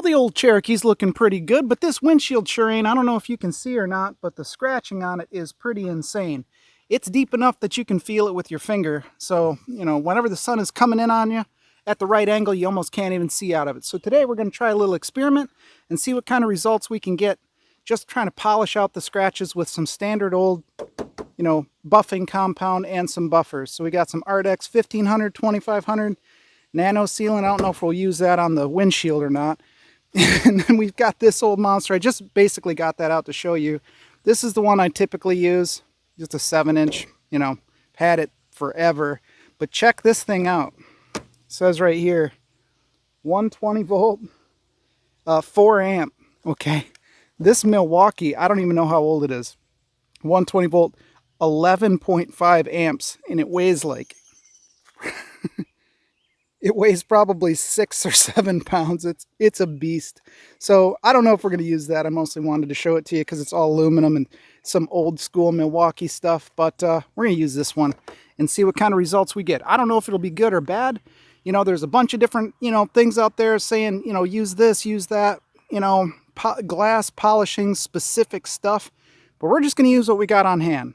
the old Cherokee's looking pretty good, but this windshield sure ain't. I don't know if you can see or not, but the scratching on it is pretty insane. It's deep enough that you can feel it with your finger. So, whenever the sun is coming in on you at the right angle, you almost can't even see out of it. So today we're going to try a little experiment and see what kind of results we can get just trying to polish out the scratches with some standard old, buffing compound and some buffers. So we got some Ardex 1500, 2500 nano sealant. I don't know if we'll use that on the windshield or not. And then we've got this old monster. I just basically got that out to show you. This is the one I typically use. Just a 7-inch, had it forever. But check this thing out. It says right here, 120 volt, 4 amp. Okay. This Milwaukee, I don't even know how old it is. 120 volt, 11.5 amps. And it weighs like... It weighs probably 6 or 7 pounds. It's a beast. So I don't know if we're going to use that. I mostly wanted to show it to you because it's all aluminum and some old school Milwaukee stuff. But we're going to use this one and see what kind of results we get. I don't know if it'll be good or bad. There's a bunch of different, things out there saying, use this, use that, glass polishing specific stuff. But we're just going to use what we got on hand.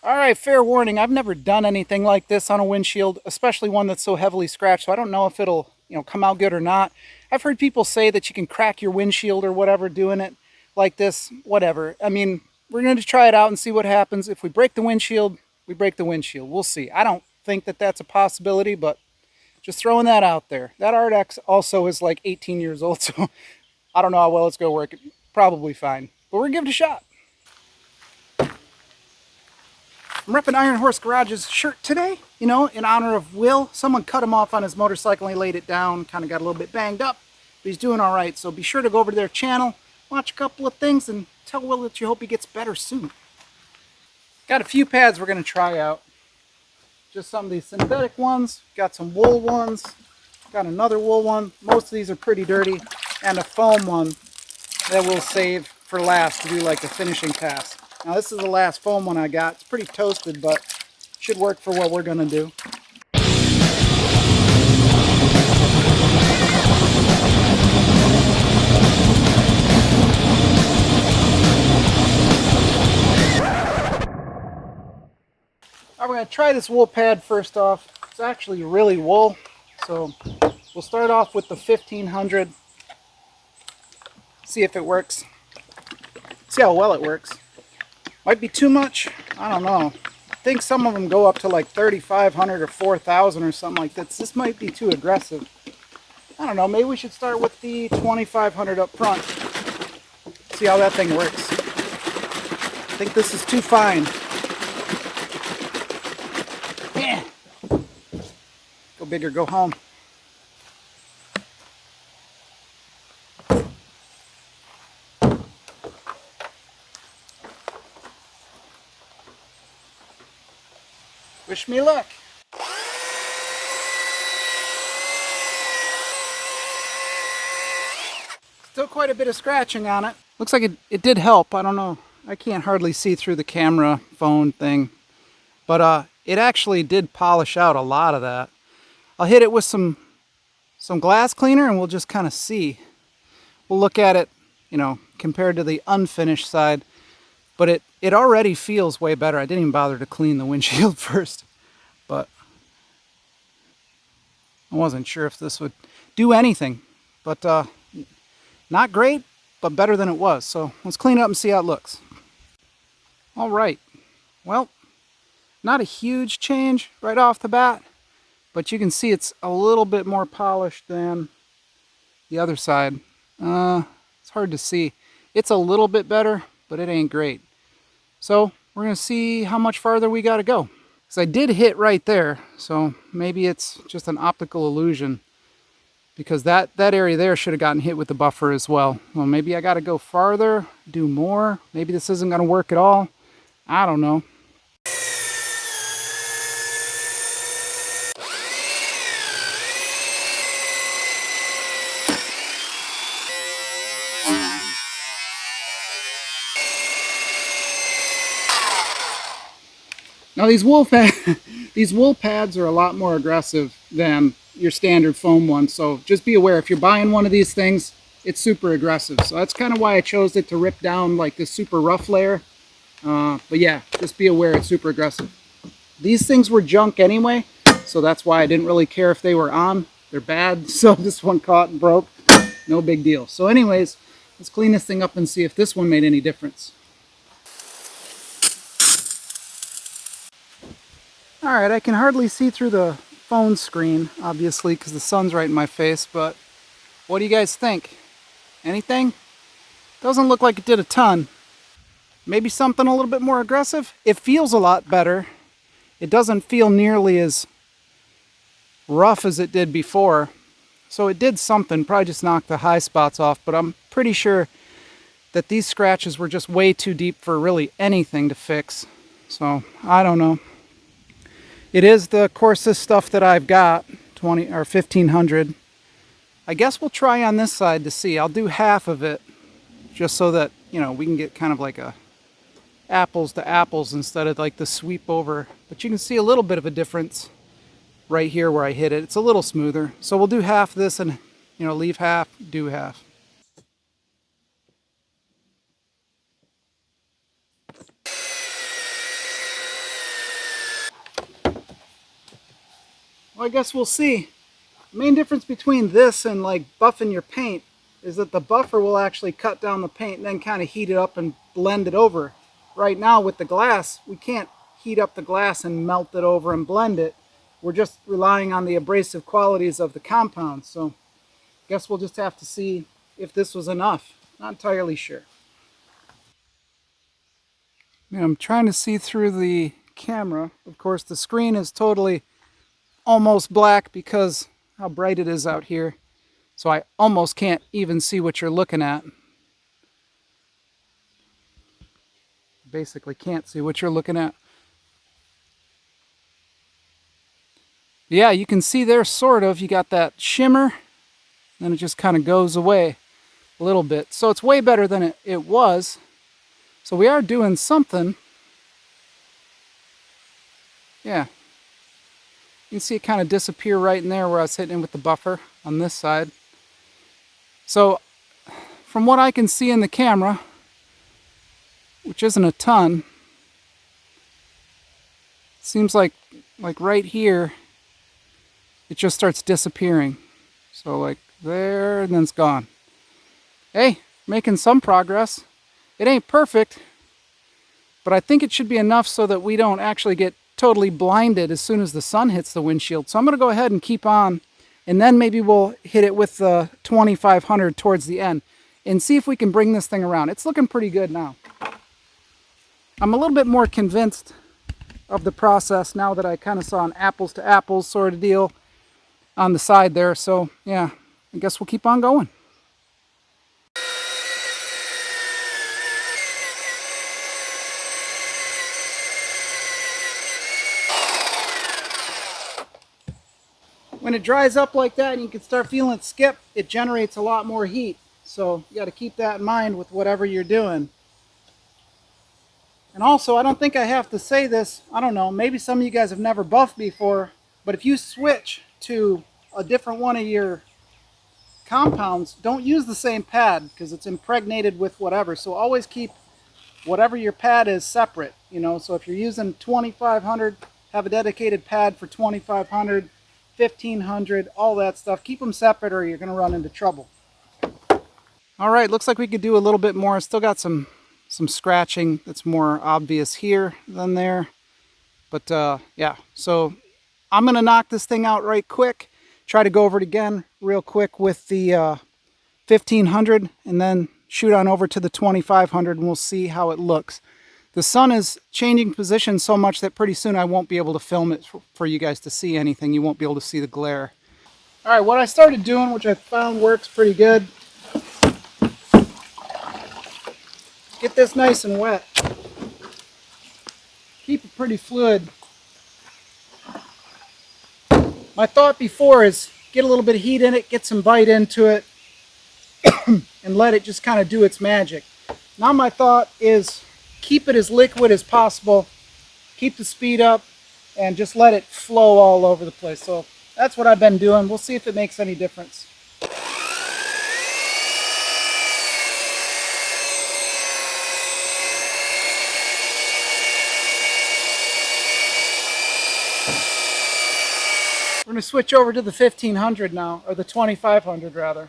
Alright, fair warning, I've never done anything like this on a windshield, especially one that's so heavily scratched, so I don't know if it'll, come out good or not. I've heard people say that you can crack your windshield or whatever doing it like this, whatever. I mean, we're going to try it out and see what happens. If we break the windshield, we break the windshield. We'll see. I don't think that that's a possibility, but just throwing that out there. That Ardex also is like 18 years old, so I don't know how well it's going to work. Probably fine, but we're going to give it a shot. I'm repping Iron Horse Garage's shirt today, in honor of Will. Someone cut him off on his motorcycle and he laid it down, kind of got a little bit banged up, but he's doing all right. So be sure to go over to their channel, watch a couple of things, and tell Will that you hope he gets better soon. Got a few pads we're going to try out. Just some of these synthetic ones, got some wool ones, got another wool one. Most of these are pretty dirty, and a foam one that we'll save for last to do like the finishing pass. Now this is the last foam one I got. It's pretty toasted, but should work for what we're going to do. Alright, we're going to try this wool pad first off. It's actually really wool, so we'll start off with the 1500. See if it works. See how well it works. Might be too much. I don't know. I think some of them go up to like 3,500 or 4,000 or something like that. This might be too aggressive. I don't know. Maybe we should start with the 2,500 up front. See how that thing works. I think this is too fine. Yeah. Go big or go home. Wish me luck. Still quite a bit of scratching on it. Looks like it did help. I don't know. I can't hardly see through the camera phone thing. But it actually did polish out a lot of that. I'll hit it with some glass cleaner and we'll just kind of see. We'll look at it, compared to the unfinished side. But it already feels way better. I didn't even bother to clean the windshield first. But I wasn't sure if this would do anything. But not great, but better than it was. So let's clean it up and see how it looks. All right. Well, not a huge change right off the bat. But you can see it's a little bit more polished than the other side. It's hard to see. It's a little bit better, but it ain't great. So we're going to see how much farther we got to go. Because I did hit right there, so maybe it's just an optical illusion. Because that area there should have gotten hit with the buffer as well. Well, maybe I got to go farther, do more. Maybe this isn't going to work at all. I don't know. Now these these wool pads are a lot more aggressive than your standard foam ones, so just be aware if you're buying one of these things, it's super aggressive. So that's kind of why I chose it, to rip down like this super rough layer. But yeah, just be aware it's super aggressive. These things were junk anyway, so that's why I didn't really care if they were on. They're bad, so this one caught and broke. No big deal. So anyways, let's clean this thing up and see if this one made any difference. Alright, I can hardly see through the phone screen, obviously, because the sun's right in my face, but what do you guys think? Anything? Doesn't look like it did a ton. Maybe something a little bit more aggressive? It feels a lot better. It doesn't feel nearly as rough as it did before. So it did something, probably just knocked the high spots off, but I'm pretty sure that these scratches were just way too deep for really anything to fix. So, I don't know. It is the coarsest stuff that I've got, 20 or 1500. I guess we'll try on this side to see. I'll do half of it just so that, you know, we can get kind of like a apples to apples instead of like the sweep over. But you can see a little bit of a difference right here where I hit it. It's a little smoother. So we'll do half this and, you know, leave half, do half. Well, I guess we'll see. The main difference between this and like buffing your paint is that the buffer will actually cut down the paint and then kind of heat it up and blend it over. Right now with the glass, we can't heat up the glass and melt it over and blend it. We're just relying on the abrasive qualities of the compound. So I guess we'll just have to see if this was enough. Not entirely sure. I'm trying to see through the camera. Of course, the screen is totally almost black because how bright it is out here. So I almost can't even see what you're looking at. Basically can't see what you're looking at. Yeah, you can see there sort of. You got that shimmer, then it just kind of goes away a little bit. So it's way better than it was. So we are doing something. Yeah. You can see it kind of disappear right in there where I was hitting it with the buffer on this side. So from what I can see in the camera, which isn't a ton, it seems like right here, it just starts disappearing. So like there, and then it's gone. Hey, making some progress. It ain't perfect, but I think it should be enough so that we don't actually get totally blinded as soon as the sun hits the windshield. So I'm going to go ahead and keep on, and then maybe we'll hit it with the 2500 towards the end and see if we can bring this thing around. It's looking pretty good now. I'm a little bit more convinced of the process now that I kind of saw an apples to apples sort of deal on the side there. So yeah, I guess we'll keep on going. When it dries up like that and you can start feeling it skip, it generates a lot more heat. So you got to keep that in mind with whatever you're doing. And also, I don't think I have to say this, I don't know, maybe some of you guys have never buffed before, but if you switch to a different one of your compounds, don't use the same pad because it's impregnated with whatever. So always keep whatever your pad is separate, you know. So if you're using 2500, have a dedicated pad for 2500, 1500, all that stuff. Keep them separate or you're going to run into trouble. All right, looks like we could do a little bit more. Still got some scratching that's more obvious here than there. But yeah, so I'm going to knock this thing out right quick. Try to go over it again real quick with the 1500 and then shoot on over to the 2500 and we'll see how it looks. The sun is changing position so much that pretty soon I won't be able to film it for you guys to see anything. You won't be able to see the glare. All right, what I started doing, which I found works pretty good, get this nice and wet. Keep it pretty fluid. My thought before is get a little bit of heat in it, get some bite into it, and let it just kind of do its magic. Now my thought is keep it as liquid as possible. keep the speed up, and just let it flow all over the place. So that's what I've been doing. We'll see if it makes any difference. We're going to switch over to the 1500 now, or the 2500 rather.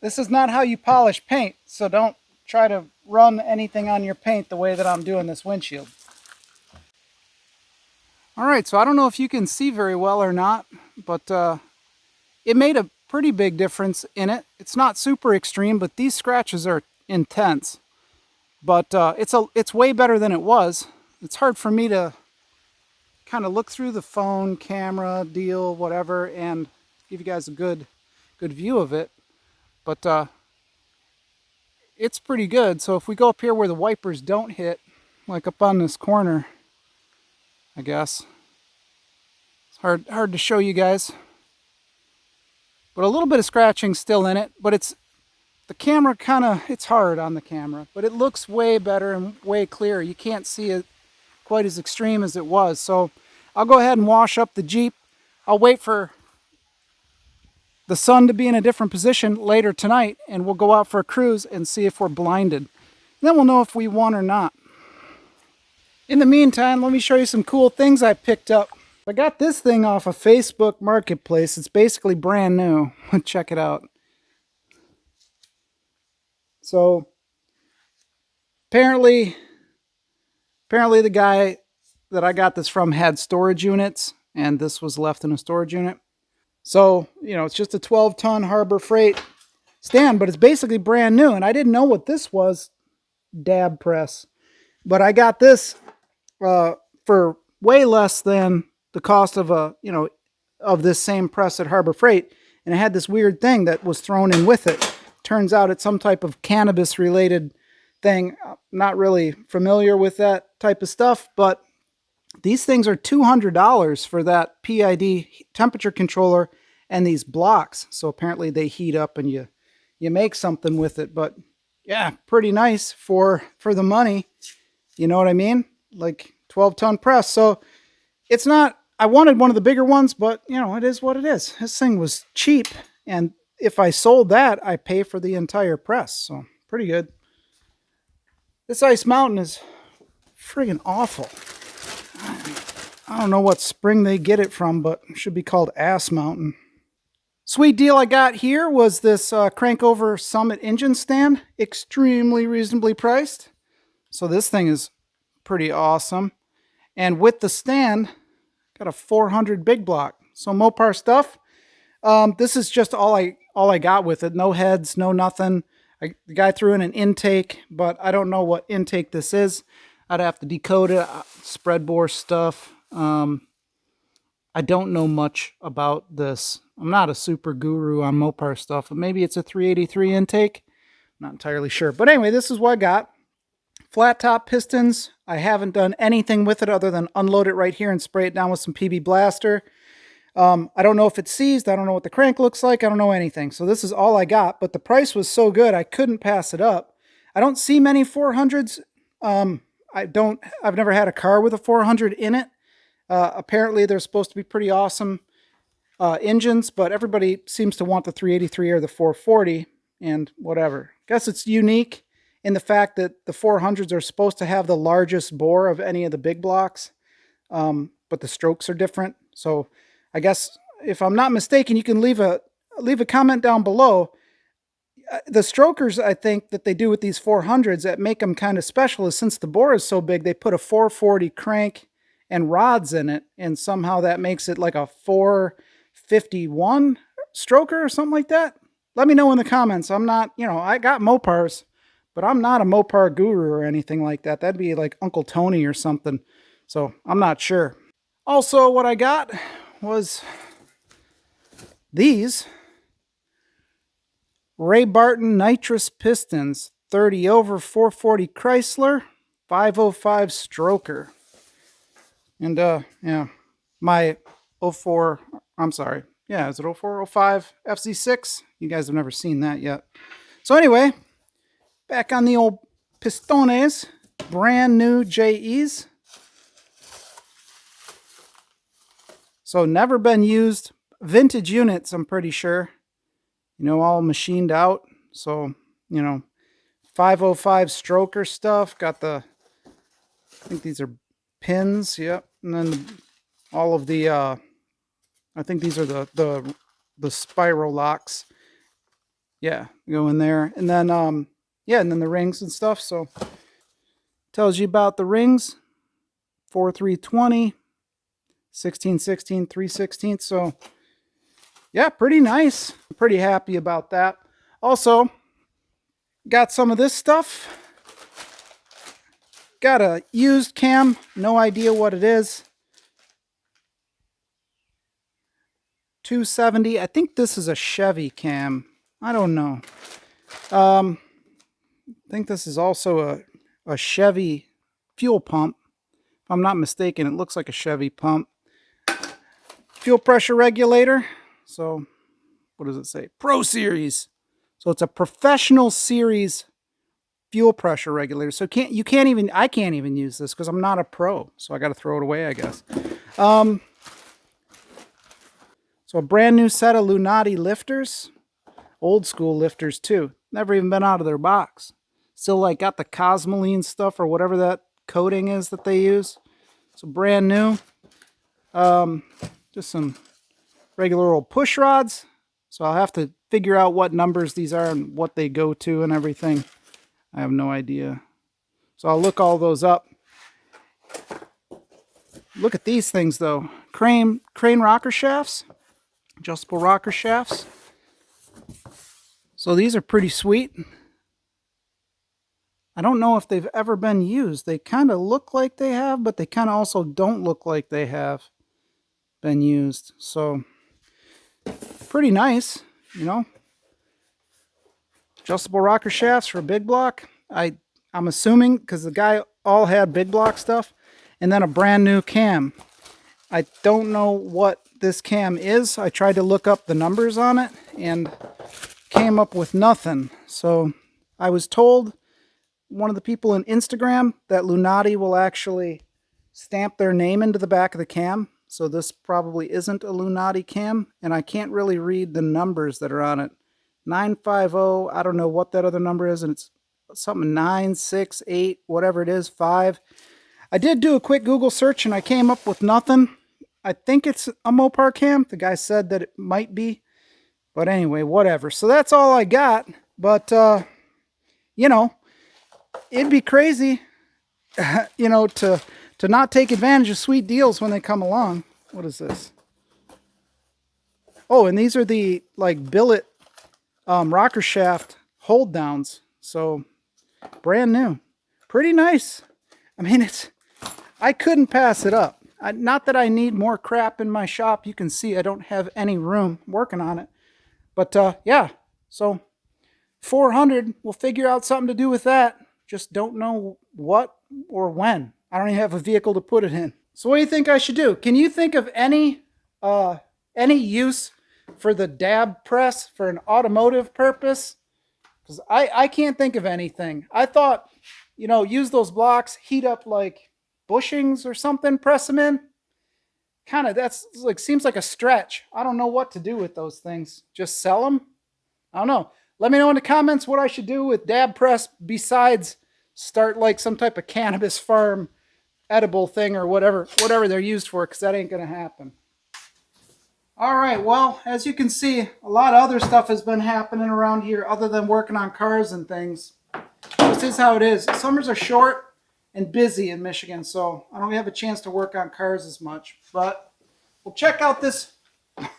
This is not how you polish paint, so don't try to run anything on your paint the way that I'm doing this windshield. Alright, so I don't know if you can see very well or not, but it made a pretty big difference in it. It's not super extreme, but these scratches are intense. But it's way better than it was. It's hard for me to kind of look through the phone, camera, deal, whatever, and give you guys a good view of it. But it's pretty good. So if we go up here where the wipers don't hit, like up on this corner, I guess. It's hard to show you guys. But a little bit of scratching still in it, but the camera it's hard on the camera, but it looks way better and way clearer. You can't see it quite as extreme as it was. So I'll go ahead and wash up the Jeep. I'll wait for the sun to be in a different position later tonight, and we'll go out for a cruise and see if we're blinded. And then we'll know if we won or not. In the meantime, let me show you some cool things I picked up. I got this thing off of Facebook Marketplace. It's basically brand new. Check it out. So apparently the guy that I got this from had storage units, and this was left in a storage unit. So, it's just a 12-ton Harbor Freight stand, but it's basically brand new. And I didn't know what this was, dab press. But I got this for way less than the cost of of this same press at Harbor Freight. And it had this weird thing that was thrown in with it. Turns out it's some type of cannabis-related thing. I'm not really familiar with that type of stuff, but these things are $200 for that PID temperature controller and these blocks. So apparently they heat up and you make something with it. But yeah, pretty nice for the money. You know what I mean? Like 12-ton press. So it's not, I wanted one of the bigger ones, but it is what it is. This thing was cheap, and if I sold that, I pay for the entire press. So pretty good. This Ice Mountain is friggin' awful. I don't know what spring they get it from, but it should be called Ass Mountain. Sweet deal I got here was this Crankover Summit engine stand. Extremely reasonably priced. So this thing is pretty awesome. And with the stand, got a 400 big block. So Mopar stuff. This is just all I got with it. No heads, no nothing. The guy threw in an intake, but I don't know what intake this is. I'd have to decode it. Spread bore stuff. I don't know much about this. I'm not a super guru on Mopar stuff, but maybe it's a 383 intake. I'm not entirely sure. But anyway, this is what I got. Flat top pistons. I haven't done anything with it other than unload it right here and spray it down with some PB Blaster. I don't know if it's seized. I don't know what the crank looks like. I don't know anything. So this is all I got. But the price was so good, I couldn't pass it up. I don't see many 400s. I've never had a car with a 400 in it. Apparently they're supposed to be pretty awesome engines, but everybody seems to want the 383 or the 440 and whatever. Guess it's unique in the fact that the 400s are supposed to have the largest bore of any of the big blocks, but the strokes are different. So I guess if I'm not mistaken, you can leave a comment down below. The strokers, I think, that they do with these 400s that make them kind of special is since the bore is so big, they put a 440 crank and rods in it, and somehow that makes it like a 451 stroker or something like that. Let me know in the comments. I'm not, I got Mopars, but I'm not a Mopar guru or anything like that. That'd be like Uncle Tony or something. So I'm not sure. Also, what I got was these. Ray Barton nitrous pistons, 30 over 440 Chrysler, 505 stroker. And yeah, my 04, I'm sorry. Yeah, is it 04, 05 FZ6? You guys have never seen that yet. So anyway, back on the old Pistones, brand new JEs. So never been used. Vintage units, I'm pretty sure. You know, all machined out. So, you know, 505 stroker stuff. Got the, I think these are pins. Yep. And then all of the, I think these are the spiral locks. Yeah, go in there. And then, yeah, and then the rings and stuff. So tells you about the rings. 4320, 1616, 3/16. So yeah, pretty nice. I'm pretty happy about that. Also, got some of this stuff. Got a used cam. No idea what it is. 270. I think this is a Chevy cam. I don't know. I think this is also a Chevy fuel pump. If I'm not mistaken, it looks like a Chevy pump. Fuel pressure regulator. So, what does it say? Pro Series. So it's a professional series fuel pressure regulator. So I can't even use this because I'm not a pro. So I got to throw it away, I guess. So a brand new set of Lunati lifters. Old school lifters too. Never even been out of their box. Still like got the Cosmoline stuff or whatever that coating is that they use. So brand new. Just some regular old push rods. So I'll have to figure out what numbers these are and what they go to and everything. I have no idea. So I'll look all those up. Look at these things though. Crane rocker shafts. Adjustable rocker shafts. So these are pretty sweet. I don't know if they've ever been used. They kind of look like they have, but they kind of also don't look like they have been used. So pretty nice, you know. Adjustable rocker shafts for a big block. I'm assuming because the guy all had big block stuff, and then a brand new cam. I don't know what this cam is. I tried to look up the numbers on it and came up with nothing. So I was told one of the people in Instagram that Lunati will actually stamp their name into the back of the cam. So this probably isn't a Lunati cam, and I can't really read the numbers that are on it. 950, I don't know what that other number is, and it's something 968, whatever it is, 5. I did do a quick Google search and I came up with nothing. I think it's a Mopar cam. The guy said that it might be. But anyway, whatever. So that's all I got. But, you know, it'd be crazy, you know, to not take advantage of sweet deals when they come along. What is this? Oh, and these are the, like, billet rocker shaft hold downs. So, brand new. Pretty nice. I mean, I couldn't pass it up. Not that I need more crap in my shop. You can see I don't have any room working on it. But, yeah. So, 400, we'll figure out something to do with that. Just don't know what or when. I don't even have a vehicle to put it in. So what do you think I should do? Can you think of any use for the dab press for an automotive purpose? Because I can't think of anything. I thought, you know, use those blocks, heat up like bushings or something, press them in. Kind of, that's like, seems like a stretch. I don't know what to do with those things. Just sell them? I don't know. Let me know in the comments what I should do with dab press besides start like some type of cannabis farm edible thing or whatever they're used for, because that ain't going to happen. All right, well, as you can see, a lot of other stuff has been happening around here other than working on cars and things. This is how it is. Summers are short and busy in Michigan, so I don't have a chance to work on cars as much. But we'll check out this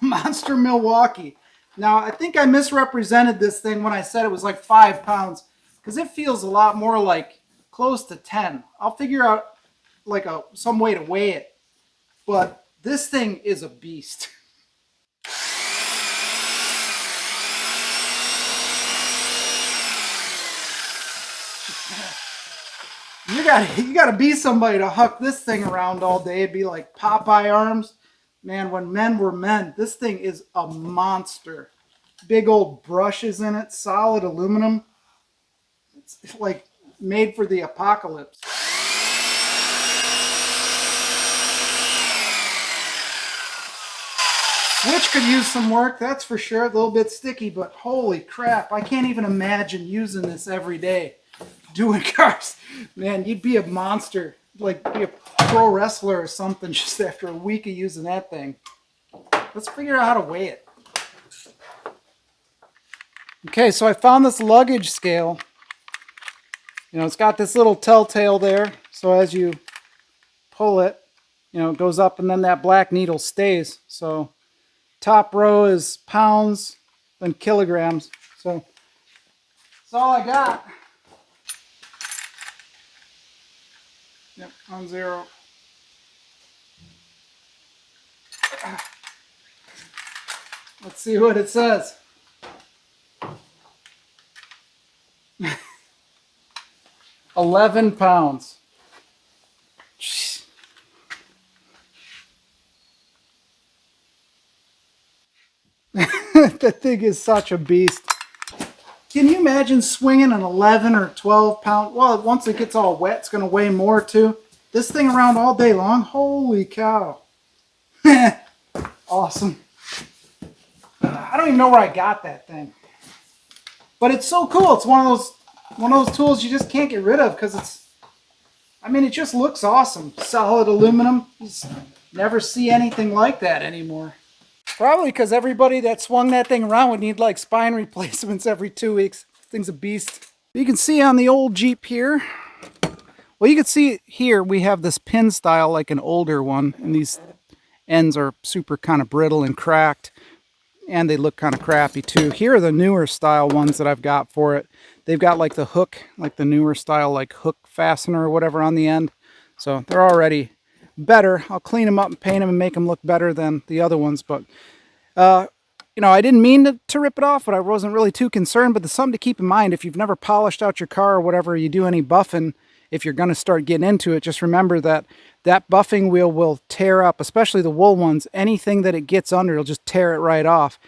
Monster Milwaukee. Now, I think I misrepresented this thing when I said it was like 5 pounds, because it feels a lot more like close to 10. I'll figure out like some way to weigh it. But this thing is a beast. You gotta be somebody to huck this thing around all day. It'd be like Popeye arms. Man, when men were men, this thing is a monster. Big old brushes in it, solid aluminum. It's like made for the apocalypse. Switch could use some work, that's for sure. A little bit sticky, but holy crap, I can't even imagine using this every day. Doing cars. Man, you'd be a monster. Like be a pro wrestler or something just after a week of using that thing. Let's figure out how to weigh it. Okay, so I found this luggage scale. You know, it's got this little telltale there. So as you pull it, you know, it goes up and then that black needle stays. So top row is pounds, then kilograms. So that's all I got. Yep, on 0. Let's see what it says. £11. That thing is such a beast. Can you imagine swinging an 11 or 12 pound? Well, once it gets all wet, it's going to weigh more too. This thing around all day long. Holy cow. Awesome. I don't even know where I got that thing. But it's so cool. It's one of those tools you just can't get rid of because it's, I mean, it just looks awesome. Solid aluminum. You just never see anything like that anymore. Probably because everybody that swung that thing around would need like spine replacements every 2 weeks. This thing's a beast. You can see on the old Jeep here. Well, you can see here we have this pin style like an older one. And these ends are super kind of brittle and cracked. And they look kind of crappy too. Here are the newer style ones that I've got for it. They've got like the hook, like the newer style like hook fastener or whatever on the end. So they're already better. I'll clean them up and paint them and make them look better than the other ones. But, you know, I didn't mean to rip it off, but I wasn't really too concerned. But there's something to keep in mind. If you've never polished out your car or whatever, you do any buffing, if you're going to start getting into it, just remember that that buffing wheel will tear up, especially the wool ones. Anything that it gets under, it'll just tear it right off.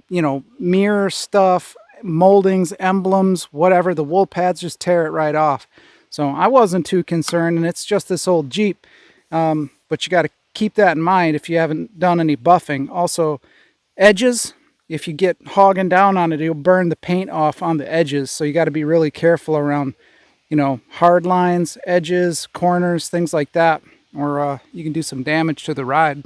You know, mirror stuff, moldings, emblems, whatever, the wool pads just tear it right off. So I wasn't too concerned, and it's just this old Jeep. But you got to keep that in mind if you haven't done any buffing. Also, edges, if you get hogging down on it, you'll burn the paint off on the edges. So you got to be really careful around, you know, hard lines, edges, corners, things like that. Or you can do some damage to the ride.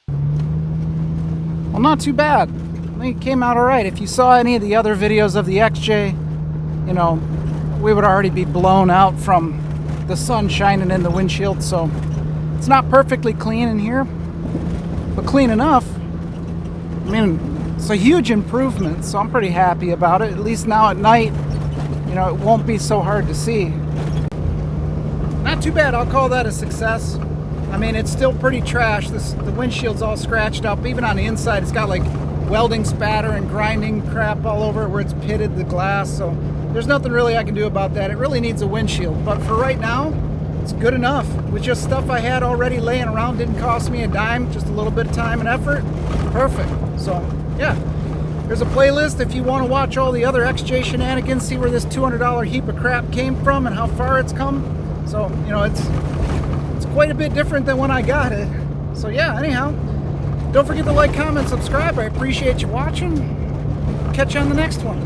Well, not too bad. I think it came out all right. If you saw any of the other videos of the XJ, you know, we would already be blown out from the sun shining in the windshield. So it's not perfectly clean in here, but clean enough. I mean, it's a huge improvement, so I'm pretty happy about it. At least now at night, you know, it won't be so hard to see. Not too bad. I'll call that a success. I mean, it's still pretty trash. The windshield's all scratched up. Even on the inside, it's got like welding spatter and grinding crap all over it where it's pitted the glass. So there's nothing really I can do about that. It really needs a windshield. But for right now, it's good enough. With just stuff I had already laying around, didn't cost me a dime, just a little bit of time and effort. Perfect. So, yeah. There's a playlist if you want to watch all the other XJ shenanigans, see where this $200 heap of crap came from and how far it's come. So, you know, it's quite a bit different than when I got it. So, yeah, anyhow, don't forget to like, comment, subscribe. I appreciate you watching. Catch you on the next one.